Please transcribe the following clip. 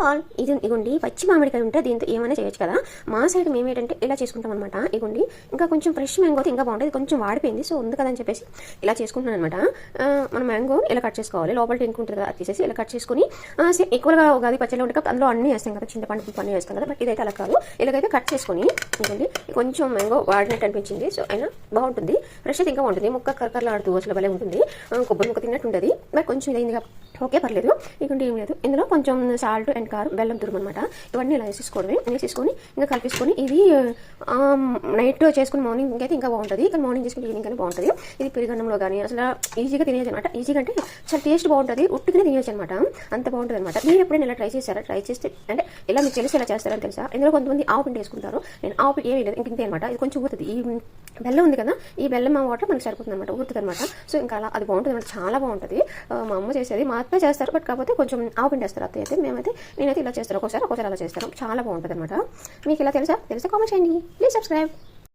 All ఇదిగోండి పచ్చి మామిడికాయ ఉంటే దీంతో ఏమైనా చేయొచ్చు కదా. మా సైడ్ మేము ఏంటంటే ఇలా చేసుకుంటాం అనమాట. ఇదిగోండి ఇంకా కొంచెం ఫ్రెష్ మ్యాంగో అయితే ఇంకా బాగుంటుంది, కొంచెం వాడిపోయింది సో ఉంది కదా అని చెప్పేసి ఇలా చేసుకుంటున్నాను అనమాట. మన మ్యాంగో ఇలా కట్ చేసుకోవాలి, లోపల టెంక్ ఉంటుంది కదా తీసేసి ఇలా కట్ చేసుకుని ఎక్కువగా ఉగాది పచ్చళ్ళు ఉంటే అందులో అన్నీ వేస్తాం కదా, చింతపండు పని వేస్తాం కదా. బట్ ఇదైతే అలా కాదు, ఇలాగైతే కట్ చేసుకుని ఇదిగోండి కొంచెం మ్యాంగో వాడినట్టు అనిపించింది సో అయినా బాగుంటుంది, ఫ్రెష్ అయితే ఇంకా బాగుంటుంది. ముక్క కరకరలాడుతూ అసలు భలే ఉంటుంది, కొబ్బరి ముక్క తిన్నట్టు ఉంటుంది. బట్ కొంచెం ఇదైందిగా ఓకే పర్లేదు. ఇటువంటి ఏం లేదు, ఇందులో కొంచెం సాల్ట్ అండ్ కారం బెల్లం తురుము అనమాట. ఇవన్నీ ఇలా వేసేసుకొని ఇంకా కలిపేసుకొని ఇది నైట్ చేసుకుని మార్నింగ్ అయితే ఇంకా బాగుంటుంది, కానీ మార్నింగ్ చేసుకుని ఈవినింగ్ కానీ బాగుంటుంది. ఇది పెరుగన్నంలో కానీ అసలు ఈజీగా తినేయచ్చు అనమాట. ఈజీగా అంటే చాలా టేస్ట్ బాగుంటుంది, ఉట్టుగానే తినేయచ్చు అనమాట, అంత బాగుంటుంది అనమాట. మీరు ఎప్పుడైనా ఇలా ట్రై చేస్తారా? ట్రై చేస్తే అంటే ఇలా మీకు తెలిసి ఇలా చేస్తారని తెలుసా. ఇందులో కొంతమంది ఆవు పిండి వేసుకుంటారు, నేను ఆవు పిండి ఏమీ లేదు ఇంక ఇంతే అనమాట. ఇది కొంచెం ఊరుతుంది, ఈ బెల్లం ఉంది కదా, ఈ బెల్లం మా వాటర్ మనకి సరిపోతుంది అనమాట, ఊరుతుంది అనమాట. సో ఇంకా అలా అది బాగుంటుంది అనమాట, చాలా బాగుంటుంది. మా అమ్మ చేసేది, మా అత్త చేస్తారు, బట్ కాకపోతే కొంచెం ఆవు పిండి వేస్తారు అత్త అయితే. నేనైతే ఇలా చేస్తాను, ఒక్కోసారి అలా చేస్తాను, చాలా బాగుంటుంది అనమాట. మీకు ఇలా తెలిస్తే కామెంట్ చేయండి, ప్లీజ్ సబ్స్క్రైబ్.